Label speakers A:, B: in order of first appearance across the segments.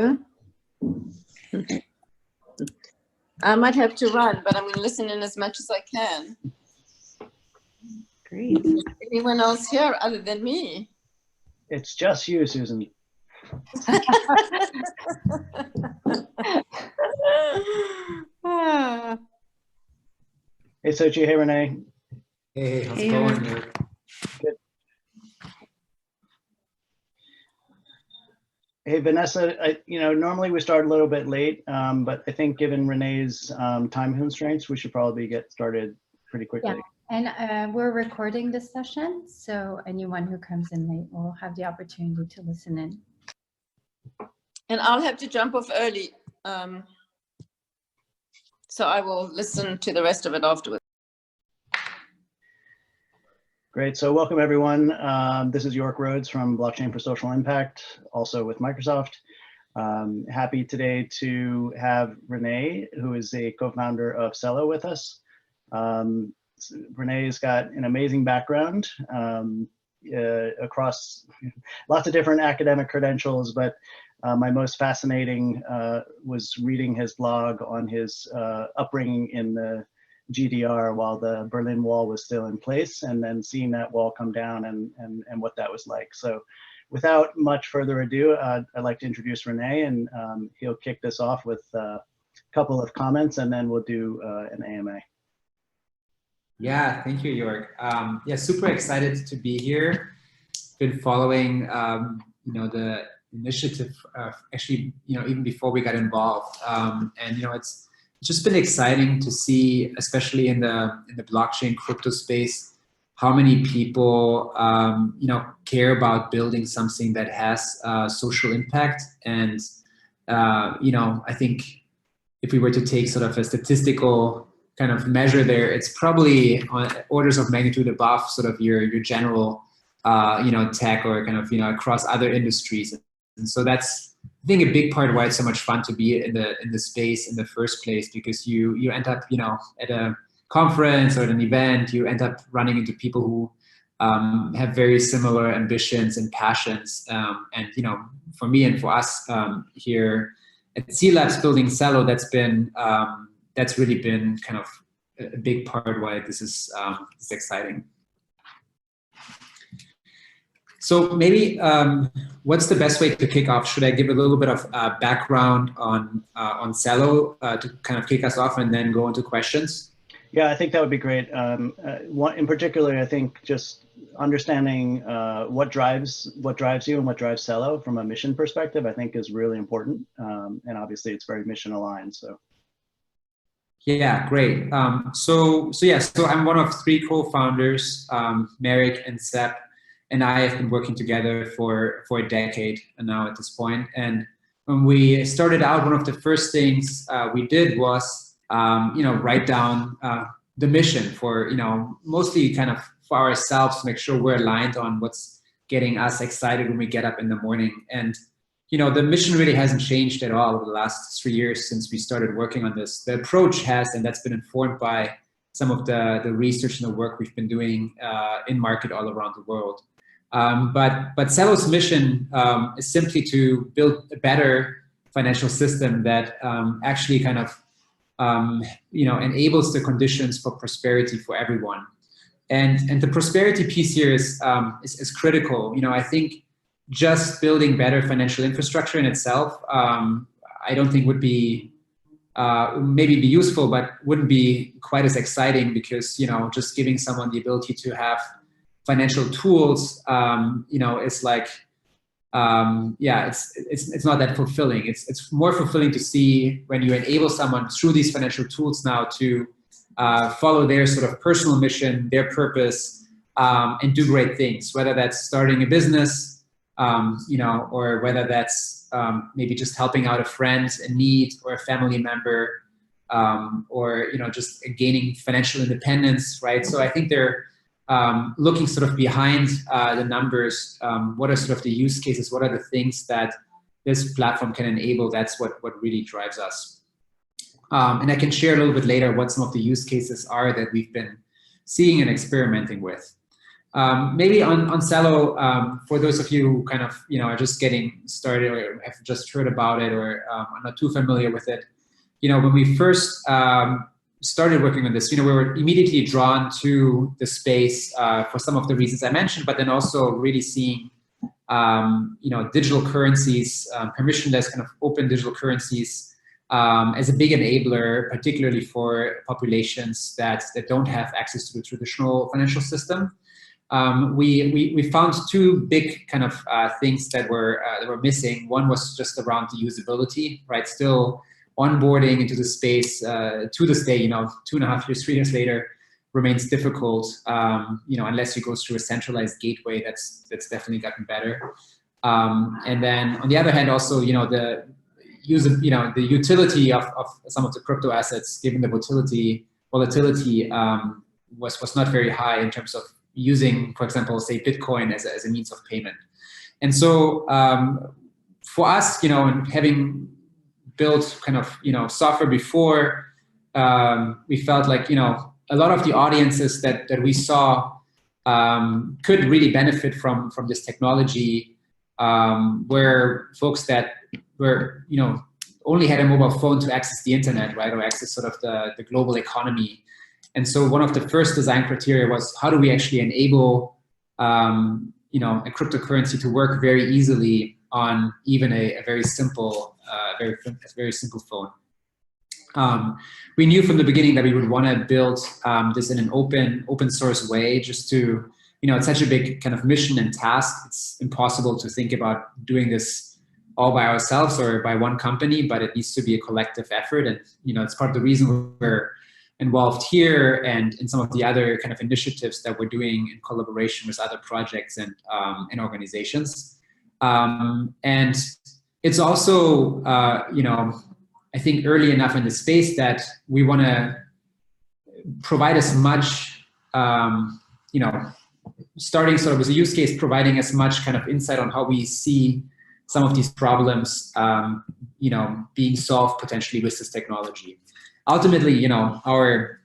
A: Hello. I might have to run, but I'm going to listen in as much as I can.
B: Great.
A: Anyone else here other than me?
C: It's just you, Susan. Hey, Sochi. Hey, Renee.
D: Hey, how's
B: Hey,
D: it going?
B: Renee.
C: Good. Hey, Vanessa, normally we start a little bit late, but I think given Renee's time constraints, we should probably get started pretty quickly.
E: Yeah, and we're recording this session, so anyone who comes in late will have the opportunity to listen in.
A: And I'll have to jump off early, so I will listen to the rest of it afterwards.
C: Great, so welcome everyone. This is York Rhodes from Blockchain for Social Impact, also with Microsoft. Happy today to have Rene, who is a co-founder of Celo, with us. Renee's got an amazing background across lots of different academic credentials, but my most fascinating was reading his blog on his upbringing in the GDR while the Berlin Wall was still in place, and then seeing that wall come down and what that was like. So without much further ado, I'd like to introduce Rene, and he'll kick this off with a couple of comments, and then we'll do an AMA.
D: Yeah, thank you, York. Yeah, super excited to be here. Been following, the initiative actually, even before we got involved, and it's just been exciting to see, especially in the blockchain crypto space, how many people care about building something that has social impact. And I think if we were to take sort of a statistical kind of measure there, it's probably on orders of magnitude above sort of your general tech or kind of across other industries. And so that's, I think, a big part of why it's so much fun to be in the space in the first place, because you end up at a conference or at an event, you end up running into people who have very similar ambitions and passions. And for me and for us here at C Labs building Celo, that's really been kind of a big part why this is exciting. So maybe what's the best way to kick off? Should I give a little bit of background on Celo to kind of kick us off and then go into questions?
C: Yeah, I think that would be great. In particular, I think just understanding what drives you and what drives Celo from a mission perspective, I think is really important. And obviously it's very mission aligned, so.
D: Yeah, great. So I'm one of three co-founders, Merrick and Seb, and I have been working together for a decade now at this point. And when we started out, one of the first things we did was, write down the mission for, mostly kind of for ourselves to make sure we're aligned on what's getting us excited when we get up in the morning. And, the mission really hasn't changed at all over the last 3 years since we started working on this. The approach has, and that's been informed by some of the research and the work we've been doing in market all around the world. But Celo's mission is simply to build a better financial system that actually kind of enables the conditions for prosperity for everyone. And the prosperity piece here is critical. I think just building better financial infrastructure in itself, I don't think would be maybe be useful, but wouldn't be quite as exciting, because just giving someone the ability to have financial tools, it's like, it's not that fulfilling. It's more fulfilling to see when you enable someone through these financial tools now to follow their sort of personal mission, their purpose, and do great things, whether that's starting a business, or whether that's maybe just helping out a friend in need or a family member, or just gaining financial independence, right? So I think they're looking sort of behind the numbers. What are sort of the use cases? What are the things that this platform can enable? That's what really drives us. And I can share a little bit later what some of the use cases are that we've been seeing and experimenting with. Maybe on Celo, for those of you who kind of, are just getting started or have just heard about it or are not too familiar with it, when we first started working on this, we were immediately drawn to the space for some of the reasons I mentioned, but then also really seeing, digital currencies, permissionless kind of open digital currencies as a big enabler, particularly for populations that don't have access to the traditional financial system. We found two big kind of things that were missing. One was just around the usability, right? Still onboarding into the space to this day, 2.5 years, 3 years later, remains difficult. Unless you go through a centralized gateway, that's definitely gotten better. And then on the other hand, also, the utility of some of the crypto assets, given the volatility was not very high in terms of using, for example, say Bitcoin as a means of payment. And so for us, having built kind of, software before, we felt like, a lot of the audiences that we saw could really benefit from this technology, were folks that were, only had a mobile phone to access the internet, right, or access sort of the global economy. And so one of the first design criteria was, how do we actually enable, a cryptocurrency to work very easily on even a very simple, very simple phone. We knew from the beginning that we would want to build this in an open source way, just to, it's such a big kind of mission and task. It's impossible to think about doing this all by ourselves or by one company, but it needs to be a collective effort. And, it's part of the reason we're involved here and in some of the other kind of initiatives that we're doing in collaboration with other projects and organizations. And it's also, I think early enough in the space that we want to provide as much, starting sort of with a use case, providing as much kind of insight on how we see some of these problems, being solved potentially with this technology. Ultimately, our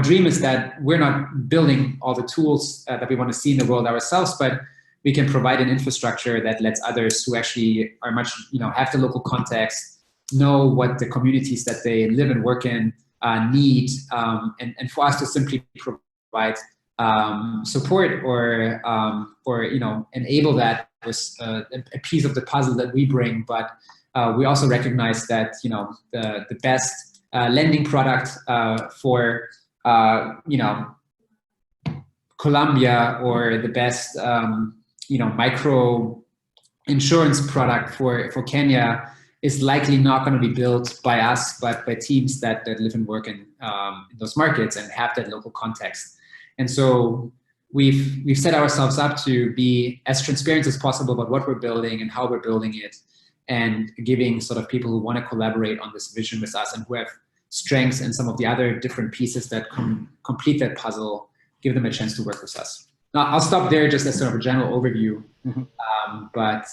D: dream is that we're not building all the tools that we want to see in the world ourselves, but we can provide an infrastructure that lets others who actually are much, have the local context, know what the communities that they live and work in need, and for us to simply provide support or enable that with a piece of the puzzle that we bring. But we also recognize that the best lending product for Colombia, or the best micro insurance product for Kenya is likely not going to be built by us, but by teams that live and work in those markets and have that local context. And so we've set ourselves up to be as transparent as possible about what we're building and how we're building it, and giving sort of people who want to collaborate on this vision with us and who have strengths in some of the other different pieces that complete that puzzle, give them a chance to work with us. Now, I'll stop there just as sort of a general overview, but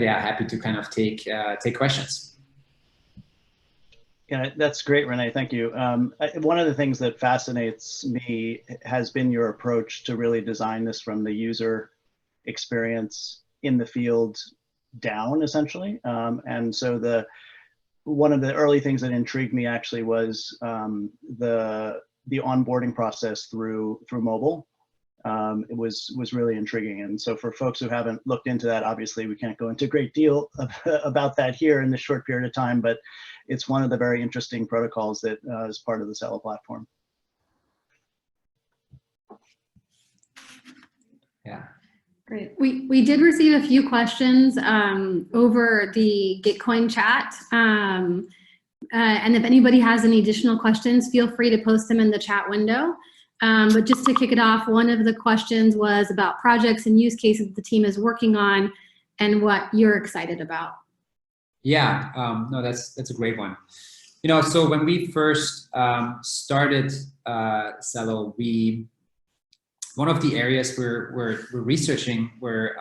D: yeah, happy to kind of take questions.
C: Yeah, that's great, Rene. Thank you. One of the things that fascinates me has been your approach to really design this from the user experience in the field down, essentially. And so one of the early things that intrigued me actually was the onboarding process through mobile. It was really intriguing. And so for folks who haven't looked into that, obviously we can't go into a great deal about that here in this short period of time, but it's one of the very interesting protocols that is part of the Celo platform.
D: Yeah.
B: Great. We did receive a few questions over the Gitcoin chat. And if anybody has any additional questions, feel free to post them in the chat window. But just to kick it off, one of the questions was about projects and use cases the team is working on and what you're excited about. Yeah,
D: no, that's a great one. So when we first started Celo, one of the areas we're researching were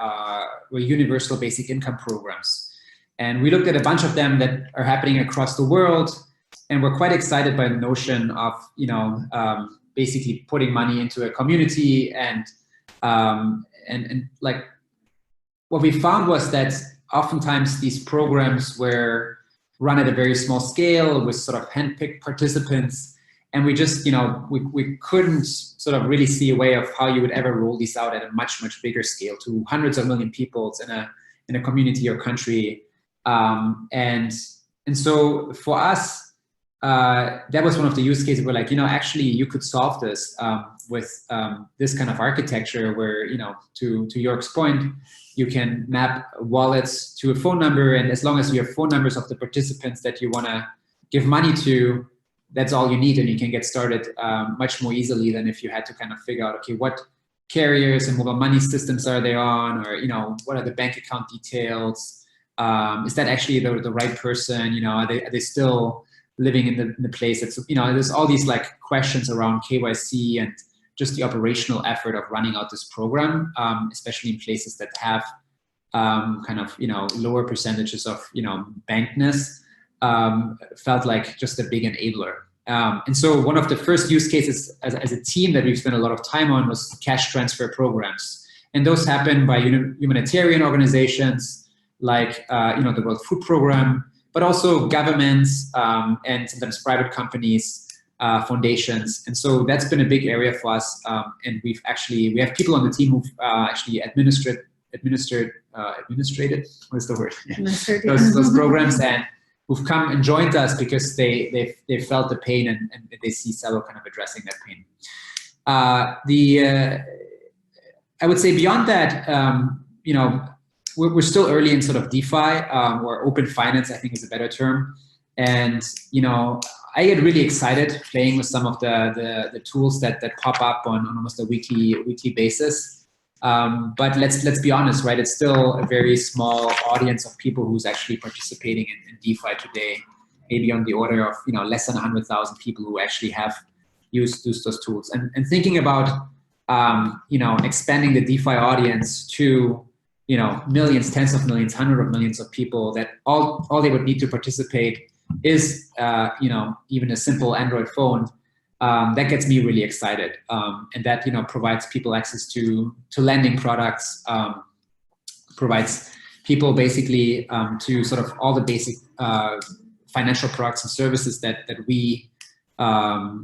D: universal basic income programs. And we looked at a bunch of them that are happening across the world, and we're quite excited by the notion of, basically putting money into a community, and like what we found was that oftentimes these programs were run at a very small scale with sort of handpicked participants. And we just, we couldn't sort of really see a way of how you would ever roll these out at a much, much bigger scale to hundreds of million people in a community or country. And so for us, that was one of the use cases where, like, actually you could solve this with this kind of architecture where, to Jörg's point, you can map wallets to a phone number, and as long as you have phone numbers of the participants that you want to give money to, that's all you need, and you can get started much more easily than if you had to kind of figure out, okay, what carriers and mobile money systems are they on, or what are the bank account details? Is that actually the right person? Are they still living in the place that's, there's all these like questions around KYC and just the operational effort of running out this program, especially in places that have kind of, lower percentages of, bankness, felt like just a big enabler. And so one of the first use cases as a team that we've spent a lot of time on was cash transfer programs. And those happen by humanitarian organizations like, the World Food Program, but also governments and sometimes private companies, foundations. And so that's been a big area for us. And we have people on the team who've actually administrated, what is the word? Those programs, and who've come and joined us because they felt the pain and they see Celo kind of addressing that pain. I would say beyond that, we're still early in sort of DeFi, or open finance, I think is a better term. And, I get really excited playing with some of the tools that pop up on almost a weekly basis. But let's be honest, right? It's still a very small audience of people who's actually participating in DeFi today, maybe on the order of, less than 100,000 people who actually have used those tools. And thinking about, expanding the DeFi audience to, millions, tens of millions, hundreds of millions of people that all they would need to participate is, even a simple Android phone, that gets me really excited. And that, provides people access to lending products, provides people basically to sort of all the basic financial products and services that we, I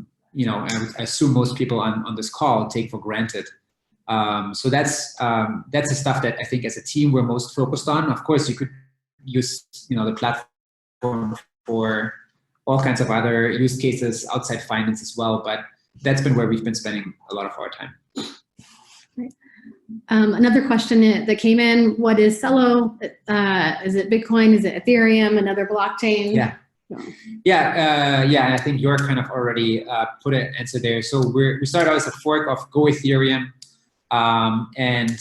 D: assume most people on this call take for granted. So that's the stuff that I think as a team we're most focused on. Of course, you could use, the platform for all kinds of other use cases outside finance as well, but that's been where we've been spending a lot of our time.
B: Great. Another question that came in: what is Celo? Is it Bitcoin? Is it Ethereum? Another blockchain?
D: Yeah. I think Jörg kind of already put an answer there. So we started out as a fork of Go Ethereum, and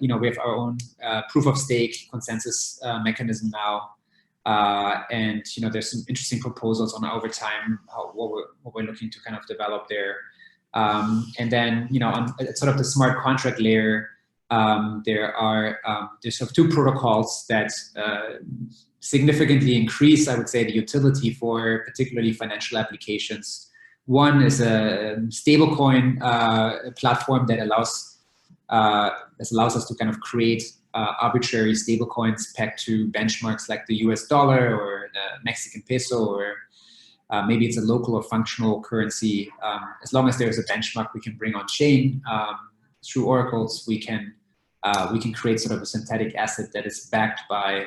D: we have our own proof of stake consensus mechanism now. And there's some interesting proposals on over time what we're looking to kind of develop there. And then on sort of the smart contract layer, there's sort of two protocols that significantly increase, I would say, the utility for particularly financial applications. One is a stablecoin platform that allows us to kind of create arbitrary stablecoins pegged to benchmarks like the US dollar or the Mexican peso, or maybe it's a local or functional currency. As long as there's a benchmark we can bring on chain through oracles, we can create sort of a synthetic asset that is backed by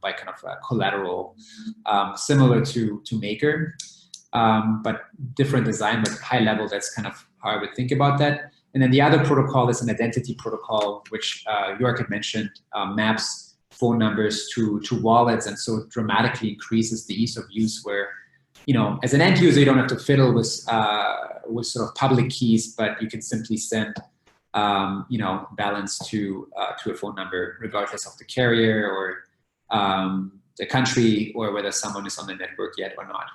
D: kind of collateral, similar to Maker, but different design, but high level. That's kind of how I would think about that. And then the other protocol is an identity protocol, which Jörg had mentioned, maps phone numbers to wallets, and so dramatically increases the ease of use. Where, as an end user, you don't have to fiddle with sort of public keys, but you can simply send, balance to a phone number, regardless of the carrier or the country, or whether someone is on the network yet or not.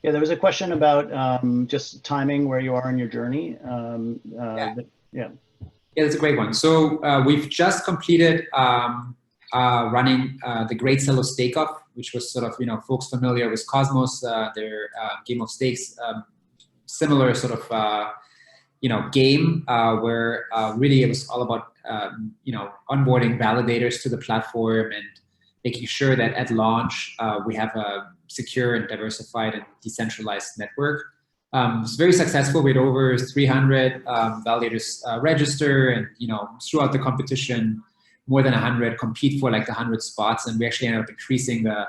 C: Yeah, there was a question about just timing, where you are in your journey.
D: Yeah, that's a great one. So we've just completed running the Great Celo Stake-Off, which was sort of, folks familiar with Cosmos, their game of stakes, similar sort of, game where really it was all about, onboarding validators to the platform and making sure that at launch we have a secure and diversified and decentralized network. It's very successful with over 300 validators register, and throughout the competition, more than 100 compete for like the 100 spots, and we actually ended up increasing the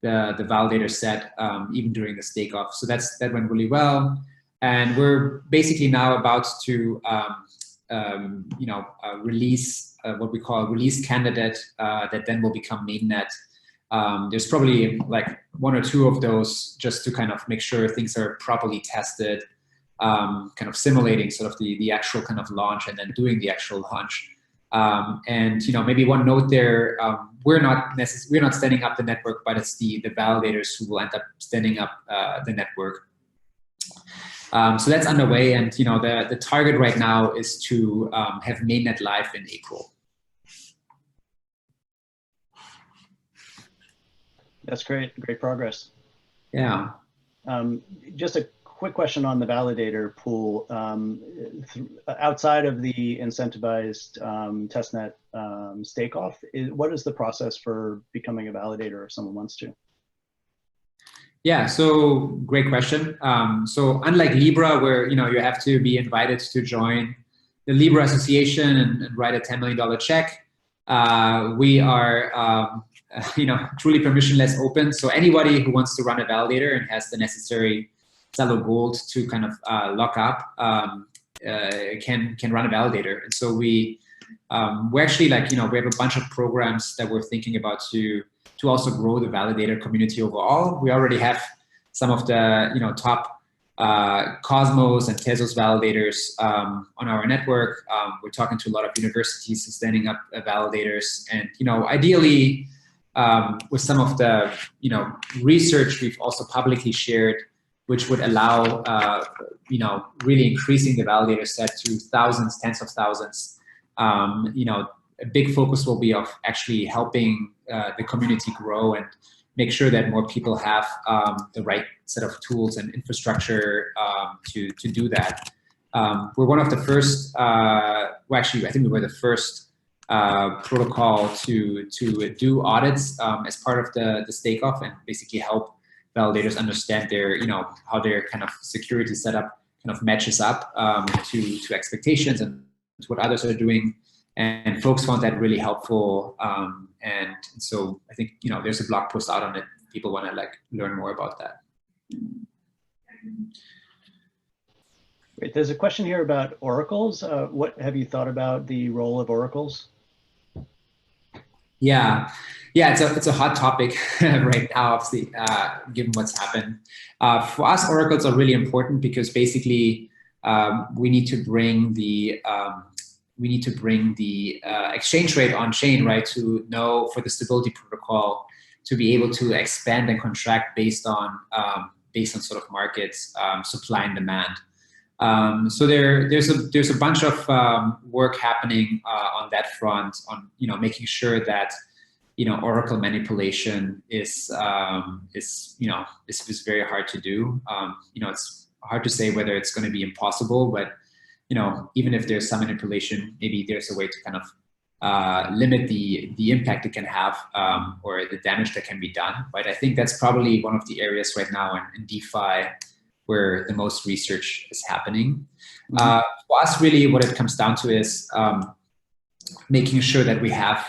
D: validator set even during the stake off. So that went really well, and we're basically now about to release what we call a release candidate that then will become mainnet. There's probably like 1 or 2 of those just to kind of make sure things are properly tested, kind of simulating sort of the actual kind of launch and then doing the actual launch. And maybe one note there, we're not standing up the network, but it's the validators who will end up standing up the network. So that's underway, and the target right now is to have mainnet live in April.
C: That's great progress.
D: Yeah.
C: Just a quick question on the validator pool. Outside of the incentivized testnet stake-off, what is the process for becoming a validator if someone wants to?
D: Yeah, so great question. So unlike Libra, where you have to be invited to join the Libra Association and write a $10 million check, we are truly permissionless open. So anybody who wants to run a validator and has the necessary Celo Gold to kind of lock up can run a validator. And so we actually we have a bunch of programs that we're thinking about to also grow the validator community overall. We already have some of the top Cosmos and Tezos validators on our network. We're talking to a lot of universities standing up validators, and ideally with some of the research we've also publicly shared, which would allow really increasing the validator set to thousands, tens of thousands. A big focus will be of actually helping the community grow and make sure that more people have the right set of tools and infrastructure to do that. We're one of the first, well, actually, I think we were the first protocol to do audits as part of the stake-off and basically help validators understand their, how their kind of security setup kind of matches up to expectations and to what others are doing. And folks found that really helpful. And so I think, there's a blog post out on it. People want to learn more about that.
C: Great. There's a question here about oracles. What have you thought about the role of oracles?
D: Yeah, it's a hot topic right now, obviously, given what's happened. For us, oracles are really important because basically we need to bring the exchange rate on chain, right, to know for the stability protocol to be able to expand and contract based on sort of markets, supply and demand. So there's a bunch of work happening on that front on making sure that oracle manipulation is very hard to do. It's hard to say whether it's going to be impossible, but even if there's some manipulation, maybe there's a way to kind of limit the impact it can have or the damage that can be done, right? I think that's probably one of the areas right now in DeFi where the most research is happening. For us, really, what it comes down to is making sure that we have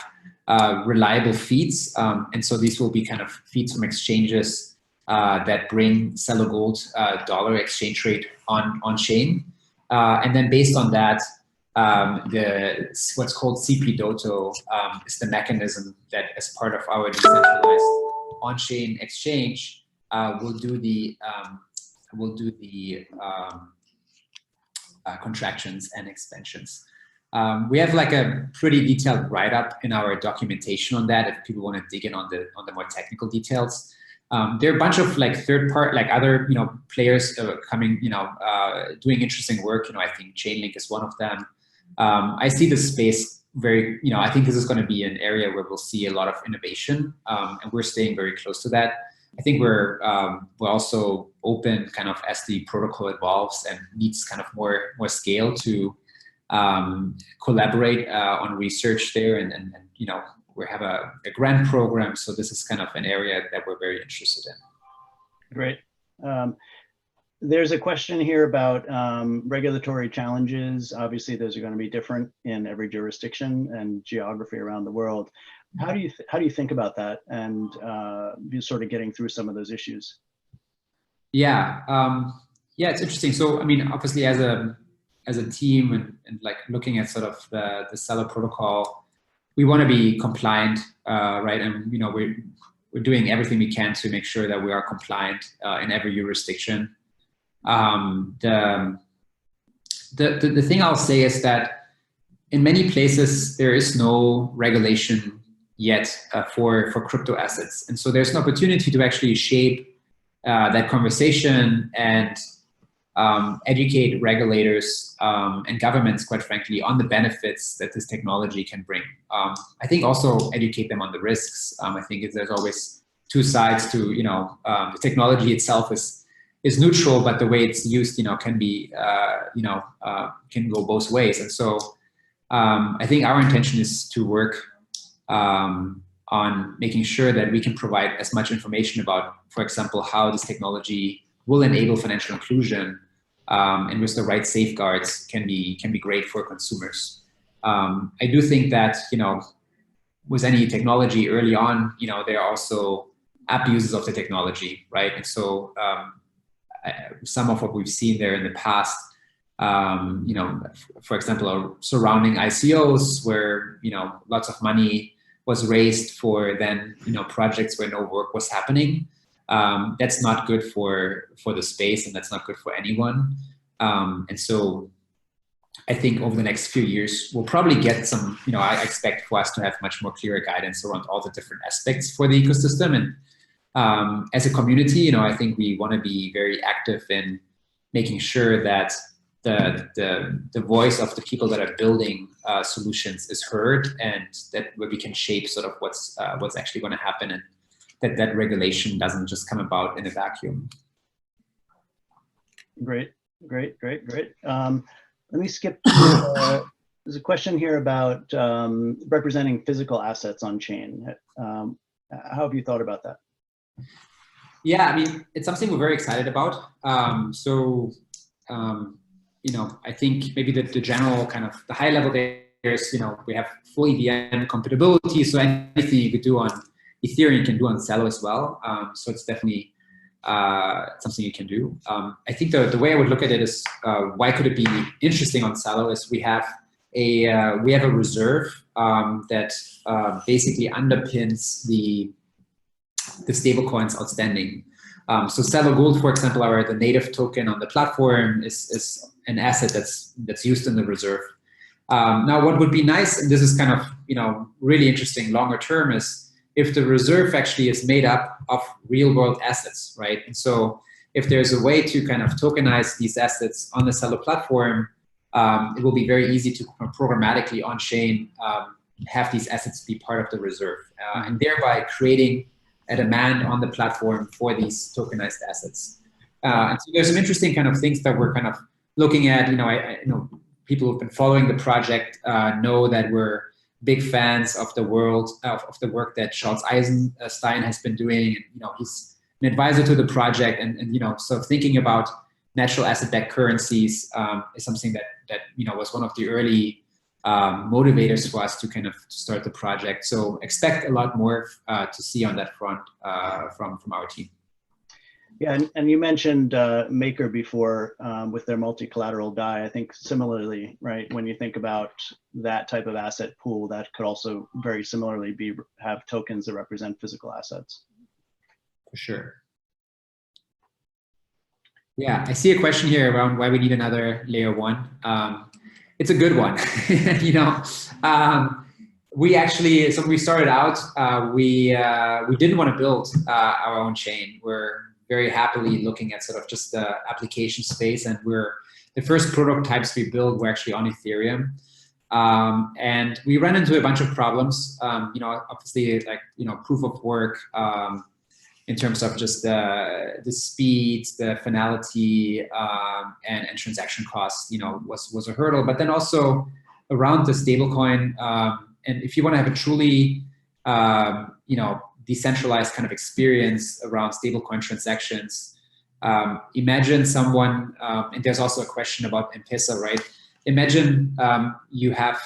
D: reliable feeds. And so these will be kind of feeds from exchanges that bring Celo Gold dollar exchange rate on chain. And then based on that, what's called CP Doto is the mechanism that, as part of our decentralized on-chain exchange, will do the contractions and expansions. We have a pretty detailed write-up in our documentation on that if people want to dig in on the more technical details. There are a bunch of third-party, other players coming, doing interesting work. I think Chainlink is one of them. I see the space very, I think this is going to be an area where we'll see a lot of innovation, and we're staying very close to that. I think we're also open kind of as the protocol evolves and needs kind of more scale to collaborate on research there, and we have a grant program, so this is kind of an area that we're very interested in.
C: Great. There's a question here about regulatory challenges. Obviously, those are going to be different in every jurisdiction and geography around the world. How do you think about that, and you sort of getting through some of those issues?
D: Yeah, it's interesting. So, I mean, obviously, as a team and like looking at sort of the Celo protocol, we want to be compliant, right? And we're doing everything we can to make sure that we are compliant in every jurisdiction. The thing I'll say is that in many places there is no regulation yet for crypto assets, and so there's an opportunity to actually shape that conversation and educate regulators and governments, quite frankly, on the benefits that this technology can bring. I think also educate them on the risks. I think there's always two sides to the technology itself is neutral, but the way it's used, can be, can go both ways. And so I think our intention is to work on making sure that we can provide as much information about, for example, how this technology will enable financial inclusion, and with the right safeguards can be great for consumers. I do think that, with any technology early on, there are also abuses of the technology, right? And so some of what we've seen there in the past, for example, surrounding ICOs where, lots of money was raised for then, projects where no work was happening. That's not good for the space, and that's not good for anyone. And so I think over the next few years, we'll probably get some, I expect for us to have much more clearer guidance around all the different aspects for the ecosystem. And as a community, I think we want to be very active in making sure that the voice of the people that are building solutions is heard, and that we can shape sort of what's actually going to happen, and that regulation doesn't just come about in a vacuum.
C: Great. Let me skip to, there's a question here about representing physical assets on chain. How have you thought about that?
D: Yeah, I mean, it's something we're very excited about. I think maybe the general kind of the high level there is, we have full EVM compatibility, so anything you could do on Ethereum you can do on Celo as well. So it's definitely something you can do. I think the way I would look at it is, why could it be interesting on Celo is we have a reserve that basically underpins the stable coins outstanding. So Celo Gold, for example, the native token on the platform is an asset that's used in the reserve. Now, what would be nice, and this is kind of really interesting longer term, is if the reserve actually is made up of real world assets, right? And so if there's a way to kind of tokenize these assets on the Celo platform, it will be very easy to programmatically on chain have these assets be part of the reserve, and thereby creating a demand on the platform for these tokenized assets. And so there's some interesting kind of things that we're kind of looking at. I know people who've been following the project know that we're big fans of the work that Charles Eisenstein has been doing. And, he's an advisor to the project, and so thinking about natural asset-backed currencies is something that was one of the early motivators for us to kind of start the project. So expect a lot more to see on that front from our team.
C: Yeah, and you mentioned Maker before with their multi-collateral DAI. I think similarly, right, when you think about that type of asset pool, that could also very similarly have tokens that represent physical assets.
D: For sure. Yeah, I see a question here around why we need another layer one. It's a good one. We actually, so when we started out, we didn't want to build our own chain. We're very happily looking at sort of just the application space, and the first prototypes we built were actually on Ethereum. And we ran into a bunch of problems, you know, obviously like, you know, proof of work, in terms of just the speed, the finality, and transaction costs, you know, was a hurdle. But then also around the stablecoin, and if you want to have a truly, you know, decentralized kind of experience around stablecoin transactions, imagine someone, and there's also a question about M-Pesa, right? Imagine you have,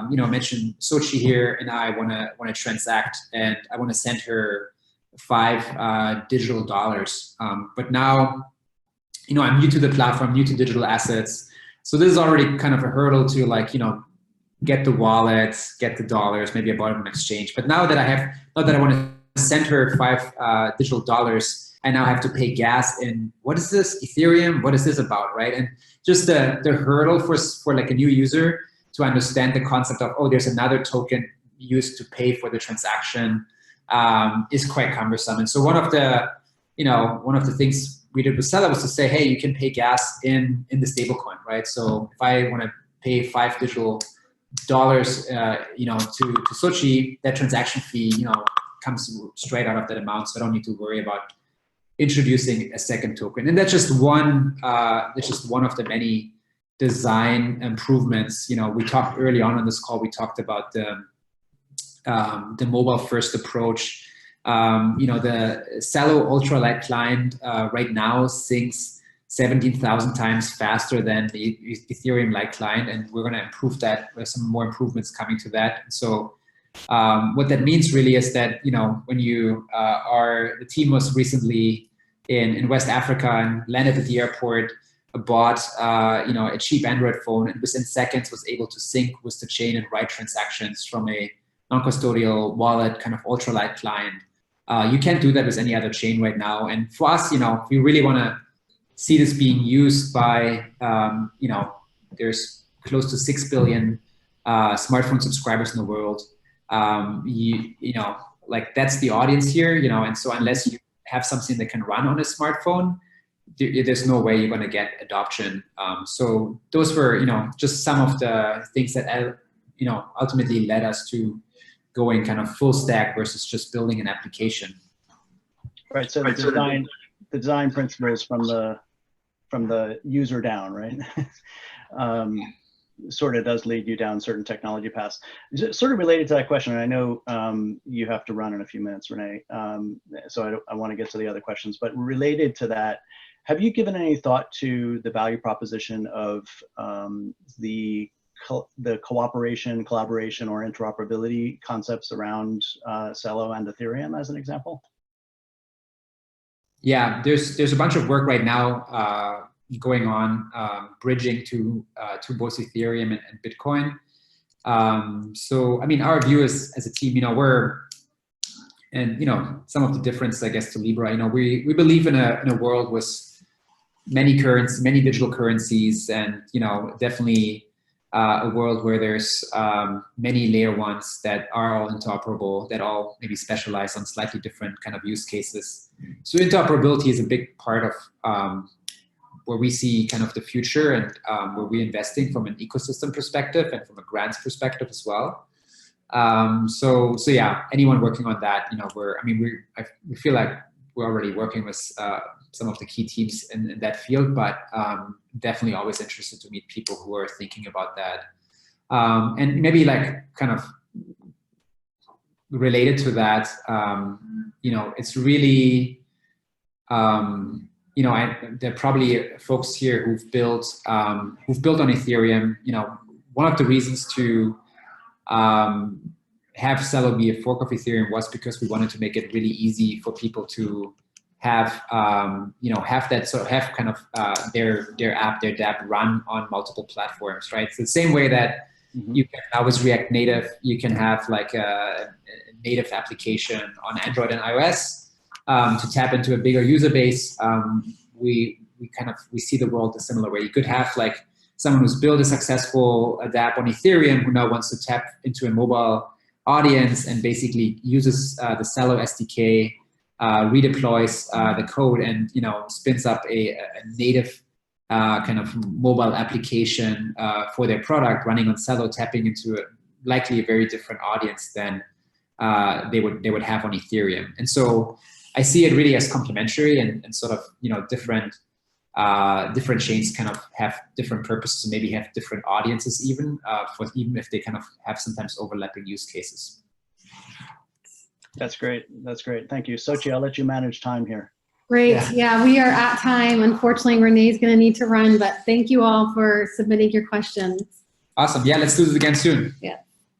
D: you know, mention Sochi here, and I want to transact, and I want to send her 5 digital dollars. But now, you know, I'm new to the platform, new to digital assets. So this is already kind of a hurdle to, like, you know, get the wallets, get the dollars, maybe I bought it on exchange. But now that I want to send her 5 digital dollars, I now have to pay gas in, what is this, Ethereum? What is this about, right? And just the hurdle for like a new user to understand the concept of, oh, there's another token used to pay for the transaction, is quite cumbersome. And so one of the things we did with Celo was to say, hey, you can pay gas in the stablecoin, right? So if I want to pay 5 digital dollars, you know, to Sochi, that transaction fee, you know, comes straight out of that amount. So I don't need to worry about introducing a second token. And that's just one of the many design improvements. You know, we talked early on this call, we talked about the mobile first approach. You know, the Celo ultralight client right now syncs 17,000 times faster than the Ethereum light client, and we're going to improve that. There's some more improvements coming to that. So what that means really is that, you know, when you the team was recently in West Africa and landed at the airport, bought you know, a cheap Android phone, and within seconds was able to sync with the chain and write transactions from a non-custodial wallet kind of ultralight client. You can't do that with any other chain right now. And for us, you know, we really want to see this being used by, you know, there's close to 6 billion smartphone subscribers in the world. You know, like that's the audience here, you know, and so unless you have something that can run on a smartphone, there's no way you're going to get adoption. So those were, you know, just some of the things that, you know, ultimately led us to going kind of full stack versus just building an application.
C: Right. So the design principles from the user down, right? Sort of does lead you down certain technology paths. Sort of related to that question, and I know you have to run in a few minutes, Rene, so I want to get to the other questions, but related to that, have you given any thought to the value proposition of the cooperation, collaboration, or interoperability concepts around Celo and Ethereum as an example?
D: Yeah, there's a bunch of work right now going on, bridging to both Ethereum and Bitcoin. So, I mean, our view is, as a team, you know, and you know, some of the difference, I guess, to Libra, you know, we believe in a world with many digital currencies, and you know, definitely a world where there's many layer ones that are all interoperable, that all maybe specialize on slightly different kind of use cases. So interoperability is a big part of where we see kind of the future, and where we're investing from an ecosystem perspective and from a grants perspective as well. So yeah, anyone working on that, you know, we feel like we're already working with some of the key teams in that field, but definitely always interested to meet people who are thinking about that. And maybe like kind of related to that, you know, it's really, you know, there are probably folks here who've built on Ethereum. You know, one of the reasons to have Celo be a fork of Ethereum was because we wanted to make it really easy for people to have, you know, have kind of their app, their dApp run on multiple platforms, right? It's the same way that you can now with React Native, you can have like a native application on Android and iOS to tap into a bigger user base. We see the world a similar way. You could have like someone who's built a successful dApp on Ethereum who now wants to tap into a mobile audience and basically uses the Celo SDK, redeploys the code, and you know, spins up a native kind of mobile application for their product running on Celo, tapping into likely a very different audience than they would have on Ethereum. And so I see it really as complementary and sort of, you know, different chains kind of have different purposes and maybe have different audiences even if they kind of have sometimes overlapping use cases.
C: That's great. That's great. Thank you. Sochi, I'll let you manage time here.
B: Great. Yeah, we are at time. Unfortunately, Renee's going to need to run, but thank you all for submitting your questions.
D: Awesome. Yeah, let's do this again soon.
B: Yeah.